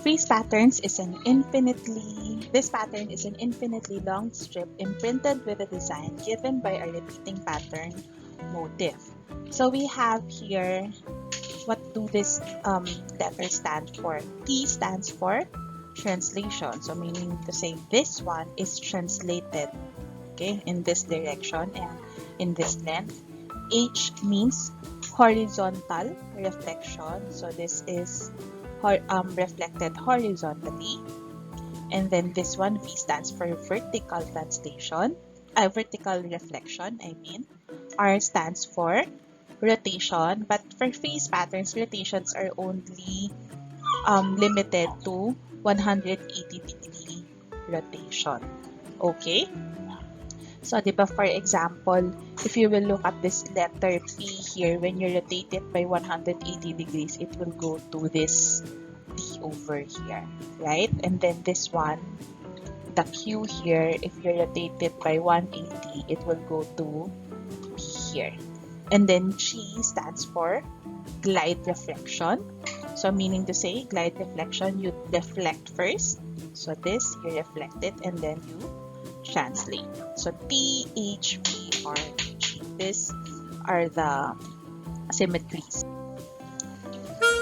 Frieze patterns is this pattern is an infinitely long strip imprinted with a design given by a repeating pattern motif. So we have here, what do this letters stand for? T stands for translation. So meaning to say this one is translated, okay, in this direction and in this length. H means horizontal reflection. So this is reflected horizontally. And then this one, V, stands for vertical translation, vertical reflection, I mean. R stands for rotation, but for Frieze patterns, rotations are only limited to 180-degree rotation. Okay? So, diba, for example, if you will look at this letter P here, when you rotate it by 180 degrees, it will go to this D over here, right? And then this one, the Q here, if you rotate it by 180, it will go to B here. And then G stands for glide reflection. So meaning to say, glide reflection, you deflect first. So this, you reflect it, and then you translate. So T, H, P, R, G. These are the symmetries.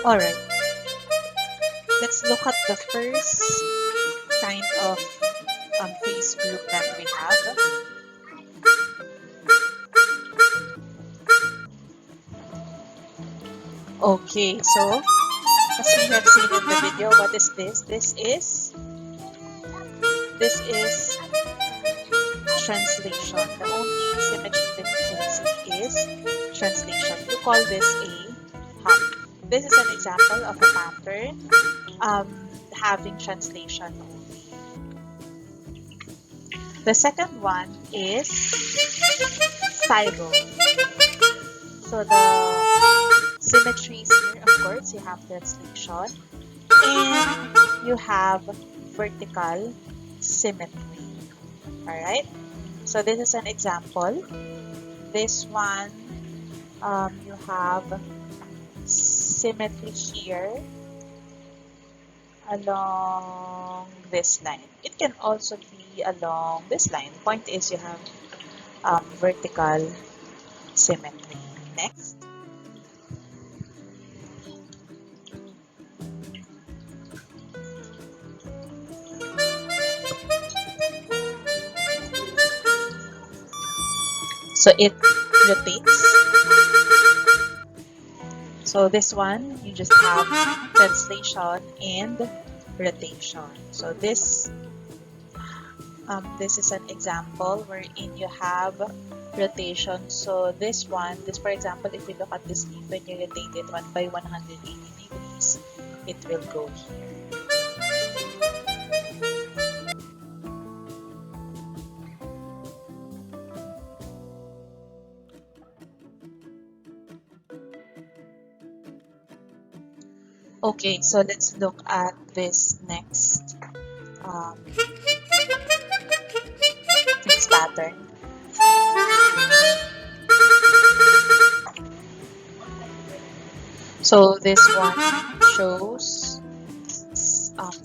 Alright. Let's look at the first kind of frieze group that we have. Okay, so as we have seen in the video, what is this? This is translation. The only symmetry that you can see is translation. You call this a hump. This is an example of a pattern having translation only. The second one is spiral. So the symmetries here, of course, you have translation and you have vertical symmetry. Alright, so this is an example. This one, you have symmetry here along this line. It can also be along this line. Point is, you have vertical symmetry. Next. So it rotates. So this one, you just have translation and rotation. So this is an example wherein you have rotation. So this one, for example, if we look at this leaf, when you rotate it by 180 degrees, it will go here. Okay, so let's look at this next frieze pattern. So this one shows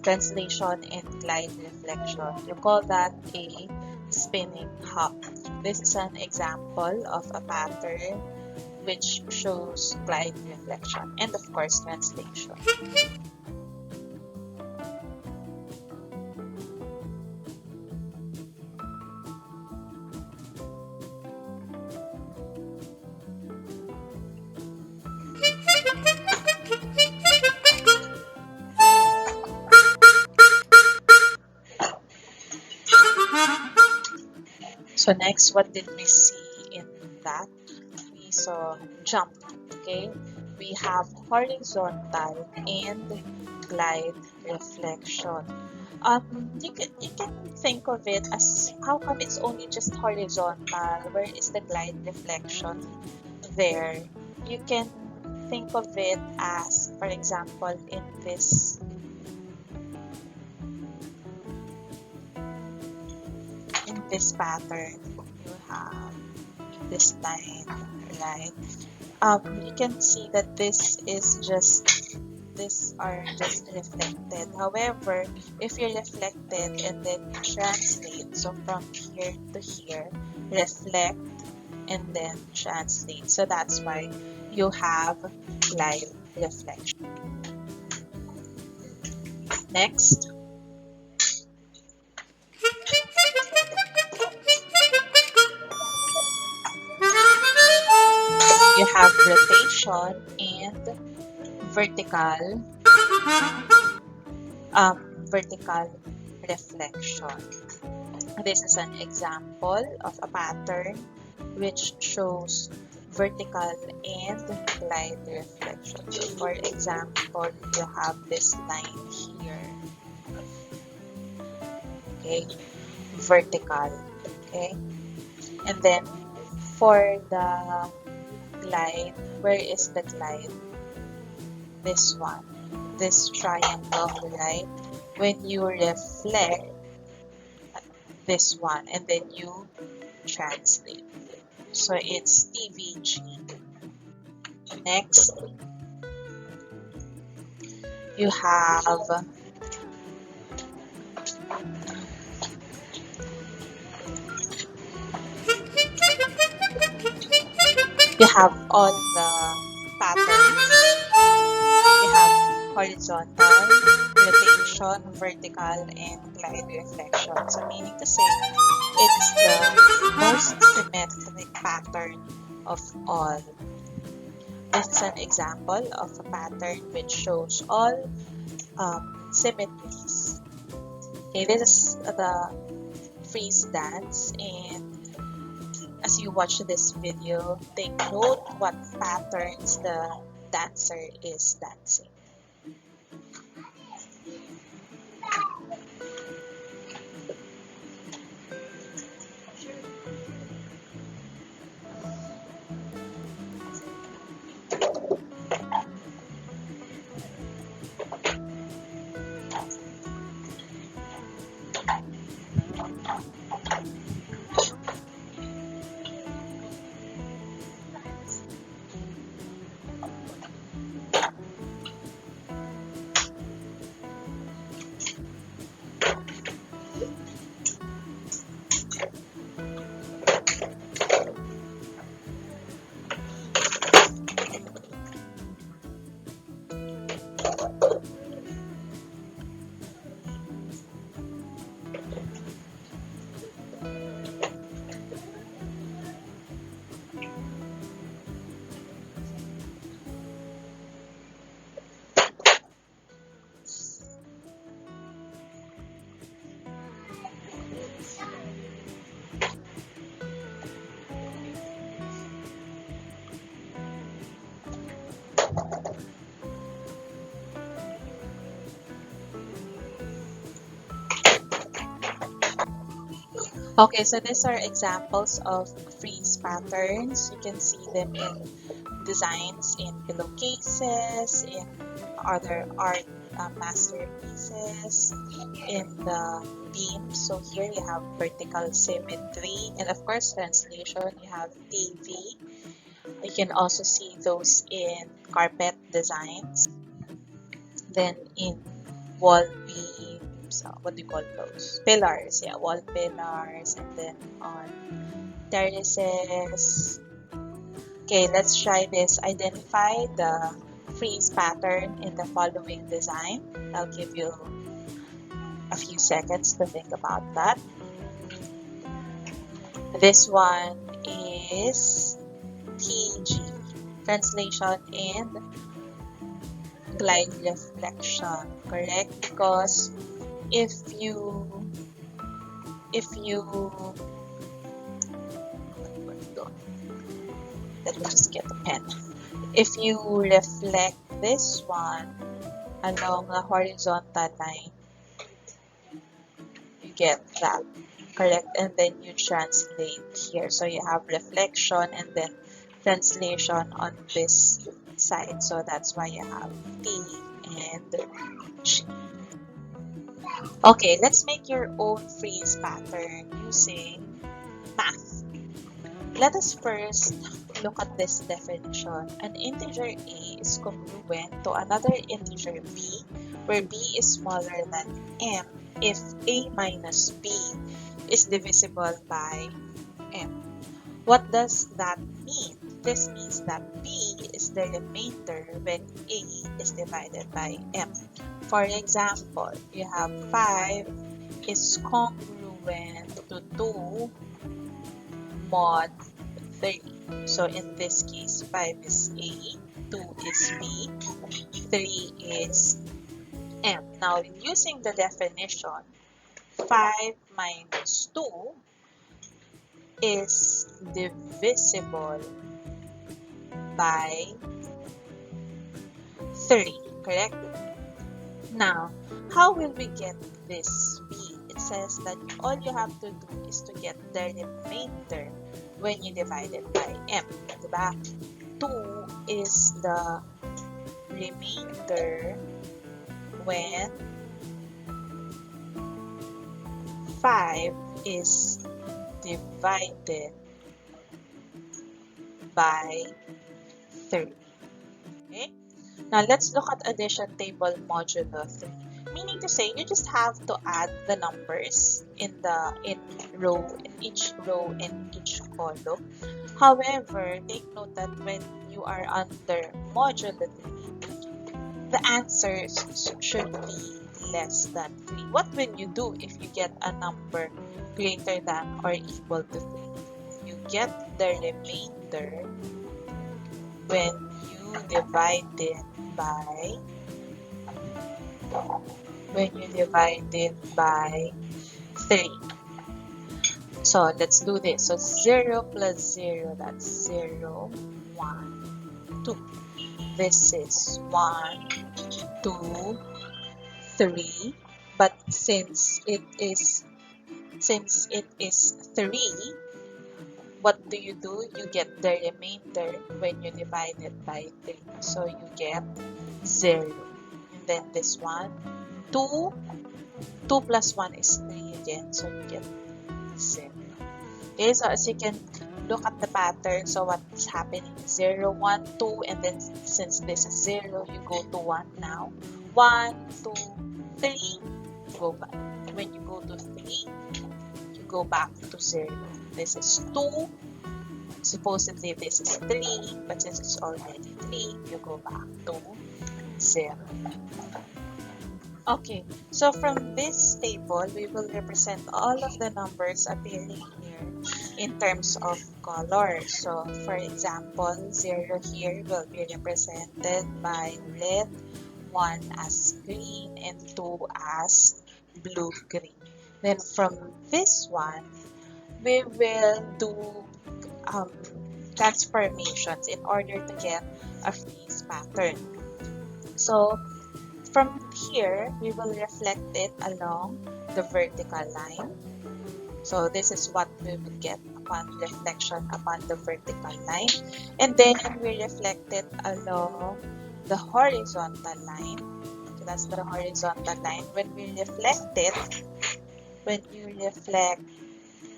translation and glide reflection. You call that a spinning hop. This is an example of a pattern which shows glide reflection and of course translation. So next, what did we see in that? We saw jump, okay? We have horizontal and glide reflection. You can think of it as, how come it's only just horizontal? Where is the glide reflection there? You can think of it as, for example, in this pattern, you have this line, right? You can see that this is just these are just reflected. However, if you reflected and then you translate, so from here to here, reflect and then translate. So that's why you have live reflection. Next, you have rotation and vertical vertical reflection. This is an example of a pattern which shows vertical and glide reflection. So for example, you have this line here, okay, vertical, okay, and then for the glide, where is the glide? This one, this triangle, right? When you reflect this one and then you translate. So it's TVG. Next, you have all the patterns. You have horizontal, rotation, vertical, and glide reflection. So meaning to say, it's the most symmetric pattern of all. This is an example of a pattern which shows all symmetries. Okay, this is the Frieze dance, and as you watch this video, take note what patterns the dancer is dancing. Okay, so these are examples of Frieze patterns. You can see them in designs in pillowcases, in other art masterpieces, in the beam. So here you have vertical symmetry, and of course translation, you have TV. You can also see those in carpet designs, then in wall beams, what do you call those? Pillars, yeah, wall pillars, and then on terraces. Okay, let's try this. Identify the frieze pattern in the following design. I'll give you a few seconds to think about that. This one is TG, translation and glide reflection, correct? Because if you let me just get a pen. If you reflect this one along a horizontal line, you get that, correct? And then you translate here. So you have reflection and then translation on this side. So that's why you have T and G. Okay, let's make your own frieze pattern using math. Let us first look at this definition. An integer a is congruent to another integer b, where b is smaller than m if a minus b is divisible by m. What does that mean? This means that b is the remainder when a is divided by m. For example, you have 5 is congruent to 2 mod 3. So in this case, 5 is A, 2 is B, 3 is M. Now, using the definition, 5 minus 2 is divisible by 3, correct? Now, how will we get this B? It says that all you have to do is to get the remainder when you divide it by m, diba? 2 is the remainder when 5 is divided by 3. Okay? Now, let's look at addition table modulo 3. Meaning to say, you just have to add the numbers in each row and each column. However, take note that when you are under modulo 3, the answers should be less than 3. What will you do if you get a number greater than or equal to 3? You get the remainder when you divide it by 3. So let's do this. So 0 plus 0, that's 0, 1, 2. This is 1, 2, 3. But since it is 3, what do? You get the remainder when you divide it by 3. So you get 0. And then this one, 2 plus 1 is 3 again. So you get 0. Okay, so as you can look at the pattern, so what's happening? 0, 1, 2, and then since this is 0, you go to 1 now. 1, 2, 3, go back. When you go to 3, you go back to 0. This is 2. Supposedly this is 3, but since it's already 3, you go back to 0. Okay, so from this table, we will represent all of the numbers appearing here in terms of color. So, for example, 0 here will be represented by red, 1 as green, and 2 as blue-green. Then from this one, we will do transformations in order to get a Frieze pattern. So, from here, we will reflect it along the vertical line. So this is what we will get upon reflection upon the vertical line. And then we reflect it along the horizontal line. So that's the horizontal line. When we reflect it, when you reflect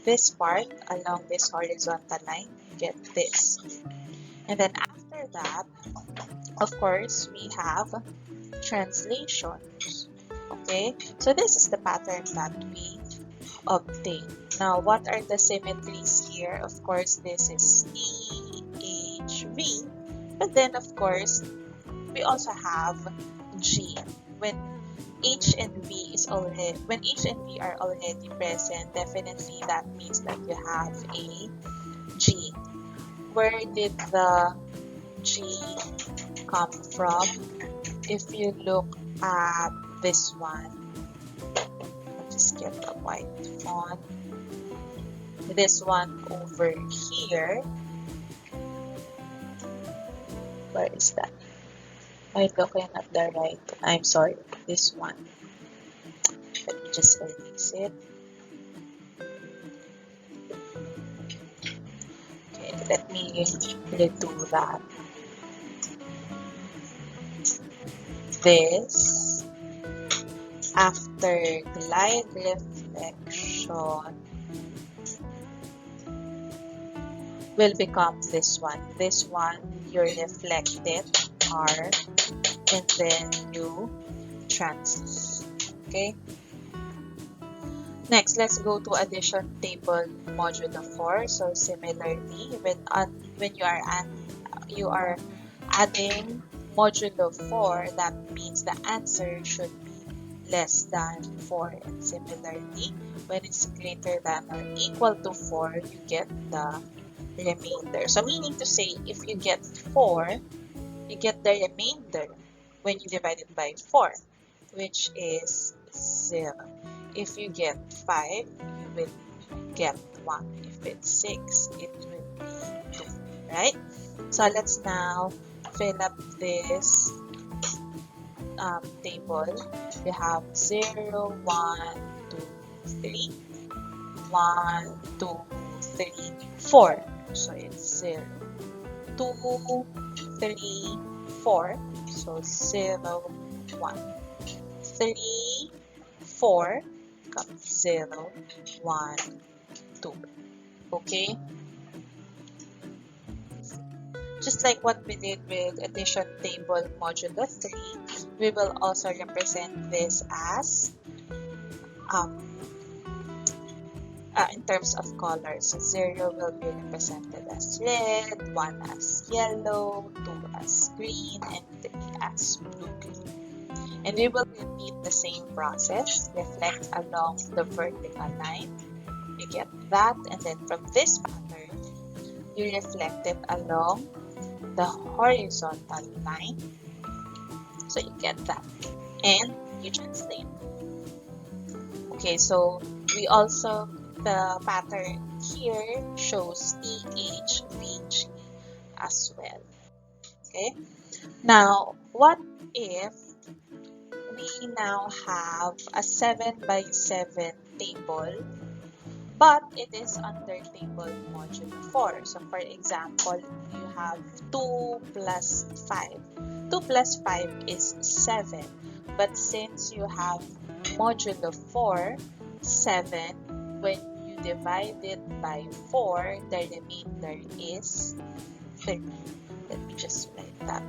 this part along this horizontal line, you get this. And then after that, of course, we have translations. Okay, so this is the pattern that we obtain. Now, what are the symmetries here? Of course, this is E, H, V. But then, of course, we also have G. When H and V are already present, definitely that means that you have a G. Where did the G come from? If you look at this one, I'll just get a white font. This one over here, where is that? I'm looking at the right. I'm sorry, this one. Let me just erase it. Okay, let me redo that. This, after glide reflection, will become this one. This one, you reflect it, R, and then you translate. Okay? Next, let's go to addition table modulo 4. So similarly, when you are adding modulo 4, that means the answer should be less than 4. And similarly, when it's greater than or equal to 4, you get the remainder. So meaning to say, if you get 4, you get the remainder when you divide it by 4, which is 0. If you get 5, you will get 1. If it's 6, it will be 2, right? So let's now fill up this table. We have 0, 1, 2, 3, 1, 2, 3, 4. So it's 0, 2, 3, 4. So 0, 1, 3, 4 becomes 0, 1, 2. Okay? Just like what we did with addition table modulo 3, we will also represent this as in terms of colors. So 0 will be represented as red, 1 as yellow, 2 as green, and 3 as blue. And we will repeat the same process. Reflect along the vertical line. You get that, and then from this pattern, you reflect it along the horizontal line. So you get that, and you translate. Okay, so we also, the pattern here shows THVG as well. Okay, now what if we now have a 7 by 7 table, but it is under table modulo 4. So for example, you have 2 plus 5. 2 plus 5 is 7. But since you have modulo 4, 7, when you divide it by 4, the remainder is 3. Let me just write that.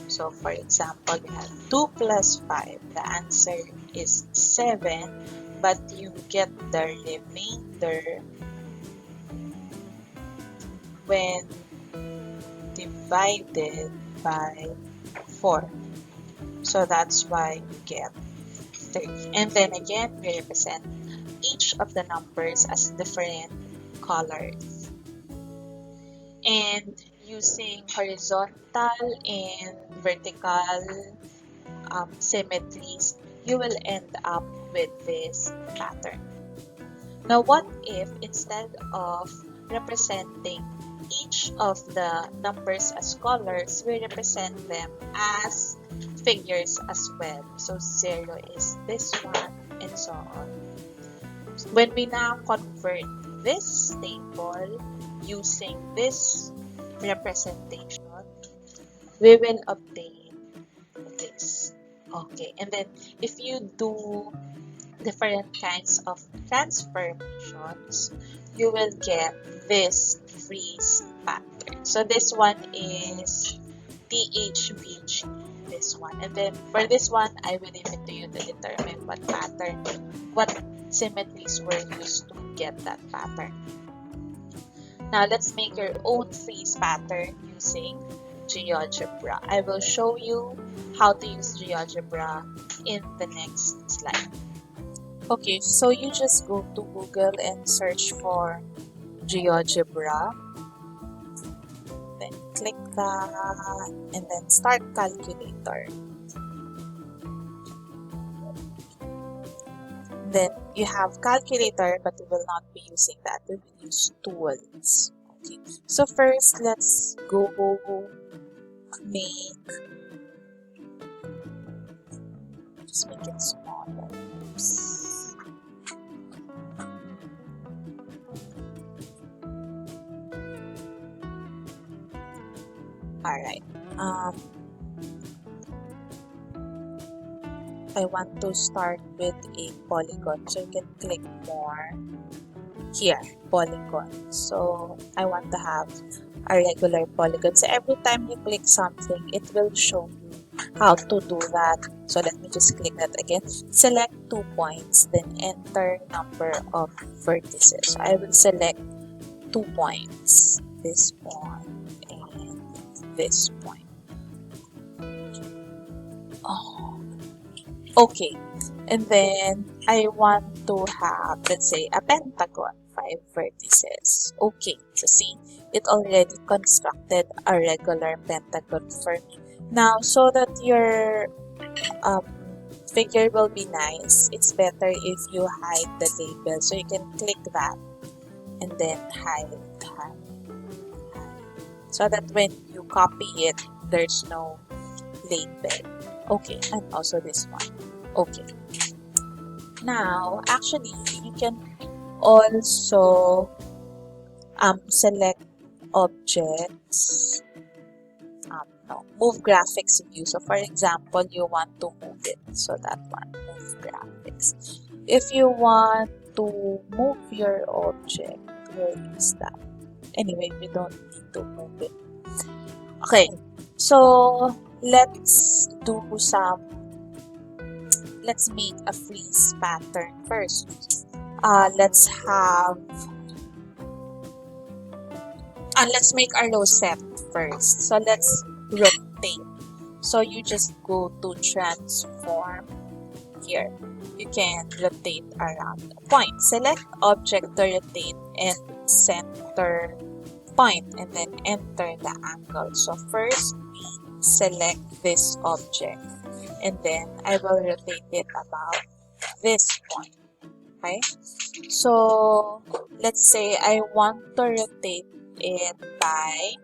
So for example, you have 2 plus 5. The answer is 7, but you get the remainder when divided by 4. So that's why you get 3. And then again, we represent each of the numbers as different colors. And using horizontal and vertical symmetries, you will end up with this pattern. Now, what if instead of representing each of the numbers as colors, we represent them as figures as well? So 0 is this one, and so on. When we now convert this table using this representation, we will obtain this. Okay, and then if you do different kinds of transformations, you will get this Frieze pattern. So this one is THVG, this one. And then for this one, I will leave it to you to determine what pattern, what symmetries were used to get that pattern. Now let's make your own Frieze pattern using Geogebra. I will show you how to use Geogebra in the next slide. Okay, so you just go to Google and search for Geogebra. Then click that and then start calculator. Then you have calculator, but we will not be using that. We will use tools. Okay, so first let's go just make it smaller. Oops. Alright. I want to start with a polygon, so you can click more. here, polygon. So I want to have a regular polygon. So every time you click something, it will show you how to do that. So let me just click that again. Select 2 points, then enter number of vertices. So I will select 2 points, this point and this point. Oh, okay. And then I want to have, let's say, a pentagon, 5 vertices. Okay, so see, it already constructed a regular pentagon for me. Now, so that your figure will be nice, it's better if you hide the label. So you can click that and then hide. So that when you copy it, there's no label. Okay, and also this one. Okay. Now, actually, you can also select objects, no, move graphics view. So, for example, you want to move it. So, that one, move graphics. If you want to move your object, where is that? Anyway, we don't need to move it. Okay, so let's make a frieze pattern first. Let's make a rosette first. So let's rotate. So you just go to transform here. You can rotate around the point. Select object to rotate and center point and then enter the angle. So first we select this object and then I will rotate it about this point. Okay, so let's say I want to rotate it by,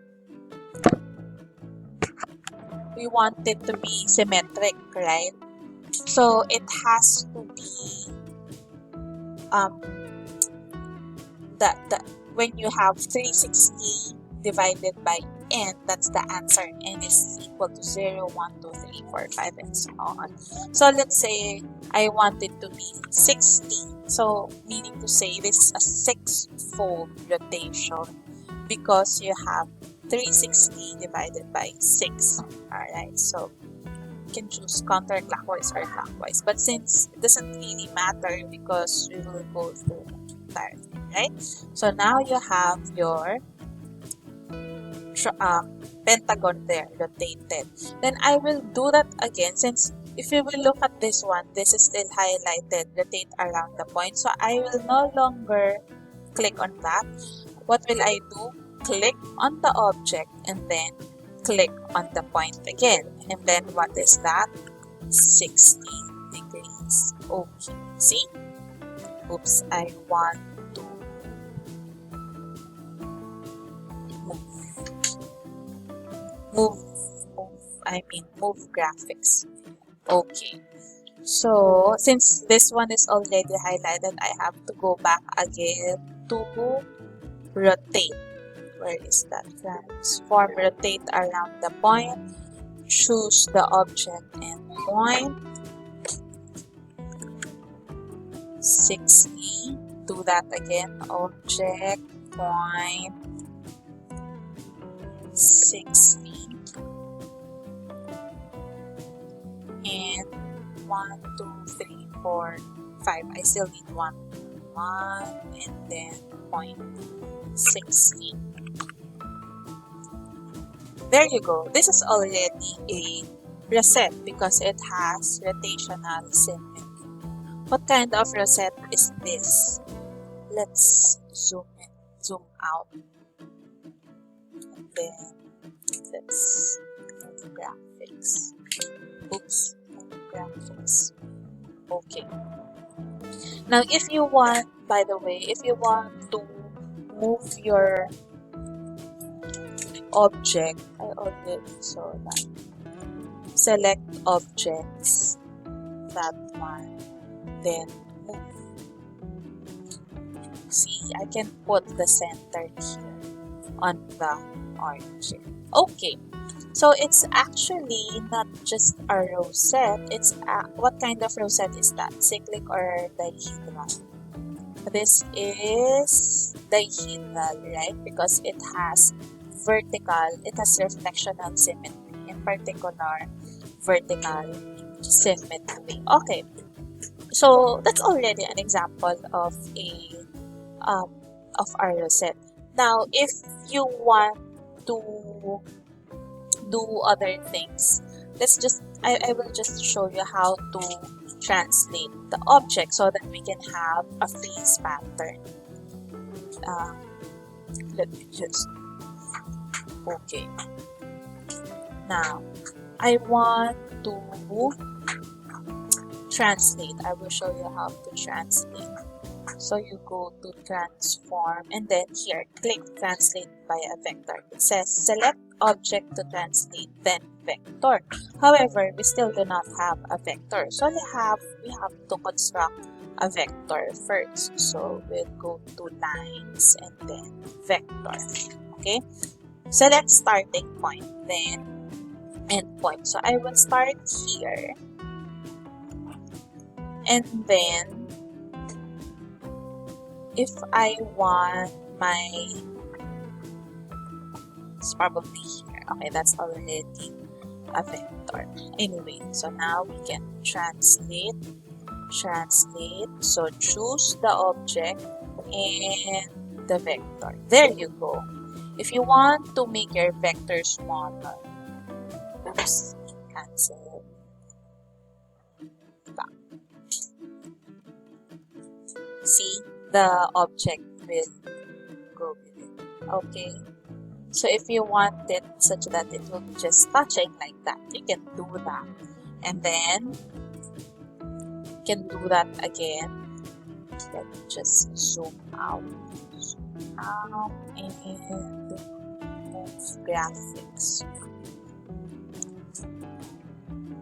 we want it to be symmetric, right? So it has to be when you have 360 divided by n, that's the answer. N is equal to 0, 1, 2, 3, 4, 5, and so on. So let's say I want it to be 60. So meaning to say this is a 6-fold rotation because you have 360 divided by 6. Alright, so you can choose counterclockwise or clockwise. But since it doesn't really matter because we will go through the entire thing, right? So now you have your pentagon there rotated. Then I will do that again, since if you will look at this one, this is still highlighted, rotate around the point. So I will no longer click on that. What will I do? Click on the object and then click on the point again. And then what is that? 60 degrees. Okay, see? Oops, I want to move graphics. Okay, so since this one is already highlighted, I have to go back again to rotate. Where is that? Transform, rotate around the point, choose the object and point, 60, do that again, object, point, 60, and 1, 2, 3, 4, 5. I still need 1, and then point 60. There you go. This is already a rosette because it has rotational symmetry. What kind of rosette is this? Let's zoom out, and then let's move graphics. Oops, move graphics. Okay. Now, if you want, by the way, if you want to move your object, I already saw that. Select objects, that one, then move. See, I can put the center here on the object. Okay, so it's actually not just a rosette. It's what kind of rosette is that? Cyclic or dihedral? This is dihedral, right? Because it has reflectional symmetry, in particular, vertical symmetry. Okay, so that's already an example of um, our rosette. Now, if you want to do other things, I will just show you how to translate the object so that we can have a frieze pattern. Um, let me just, okay. Now, I want to translate. I will show you how to translate. So you go to transform and then here, click translate by a vector. It says select object to translate, then vector. However, we still do not have a vector. So we have to construct a vector first. So we'll go to lines and then vector. Okay. Select starting point, then end point. So I will start here and then if I want it's probably here. Okay, that's already a vector. Anyway, so now we can translate. So choose the object and the vector. There you go. If you want to make your vector smaller, oops, cancel. Back. See, the object will go with it. Okay. So if you want it such that it will just touching like that, you can do that. And then you can do that again. Let me just zoom out and move graphics.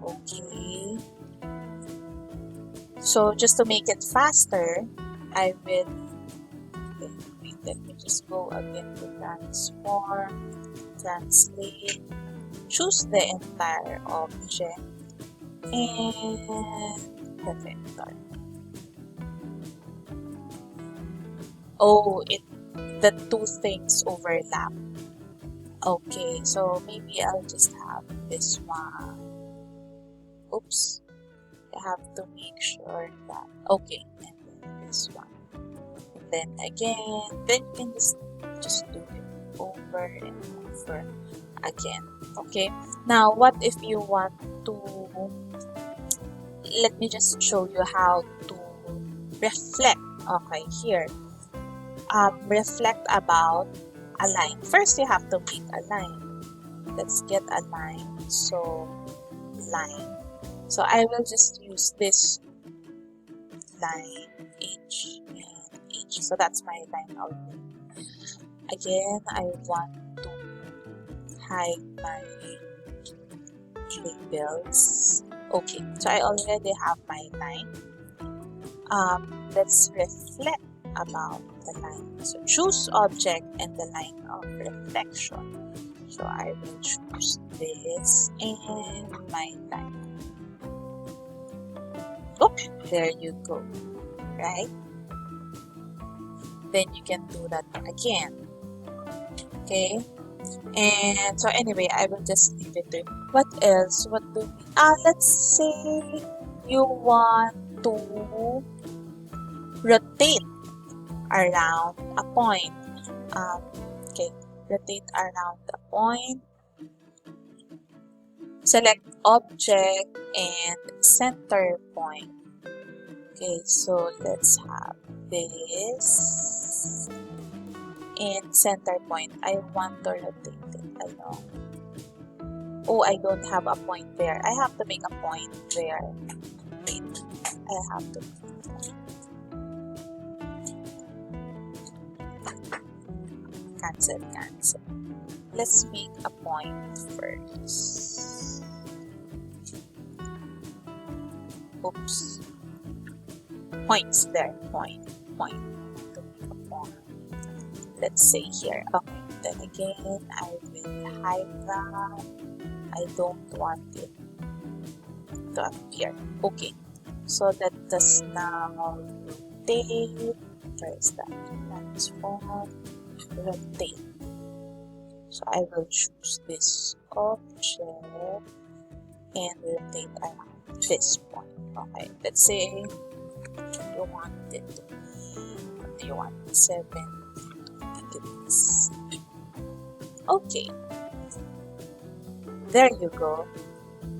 Okay. So just to make it faster, I will let me just go again to transform, translate, choose the entire object and the vector. Oh, the two things overlap. Okay, so maybe I'll just have this one. Oops, I have to make sure that, okay, and then this one. Then again, then you can just do it over and over again. Okay, now what if you want to, let me just show you how to reflect. Okay, here, reflect about a line. First you have to make a line. Let's get a line. So line, so I will just use this line H. So that's my line already. Again, I want to hide my labels. Okay, so I already have my line. Let's reflect about the line. So choose object and the line of reflection. So I will choose this and my line. Oh, there you go. Right? Then you can do that again. Okay, and so anyway, I will just leave it there. What else? What do we, let's say you want to rotate around a point. Okay, rotate around a point. Select object and center point. Okay, so let's have this and center point. I want to rotate it along. Oh, I don't have a point there. I have to make a point there. Wait, I have to. Cancel. Let's make a point first. Oops. Points there. Point. To make a point. Let's say here. Okay. Then again, I will hide that. I don't want it to appear. Okay. So that does now rotate. Where is that? Transform, rotate. So I will choose this object and rotate around this point. Okay, let's say you want it to be, what do you want? 7 degrees. Okay, there you go.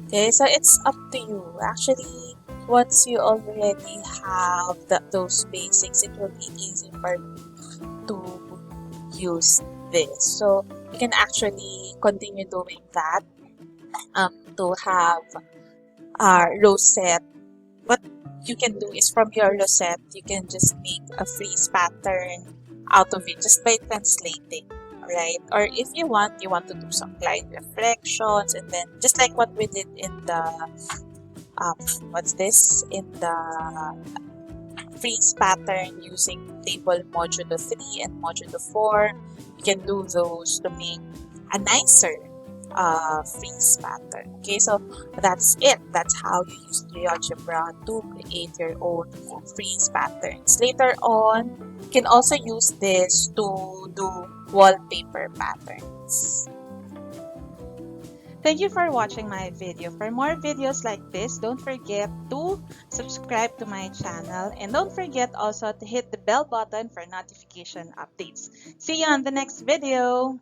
Okay, so it's up to you. Actually, once you already have those basics, it will be easy for you to use this. So you can actually continue doing that to have a rosette. What you can do is from your rosette, you can just make a frieze pattern out of it just by translating, right? Or if you want to do some light reflections, and then just like what we did in the um, what's this in the frieze pattern using table modulo 3 and modulo 4, you can do those to make a nicer frieze pattern. Okay, so that's it. That's how you use Geogebra to create your own frieze patterns. Later on, you can also use this to do wallpaper patterns. Thank you for watching my video. For more videos like this, don't forget to subscribe to my channel, and don't forget also to hit the bell button for notification updates. See you on the next video.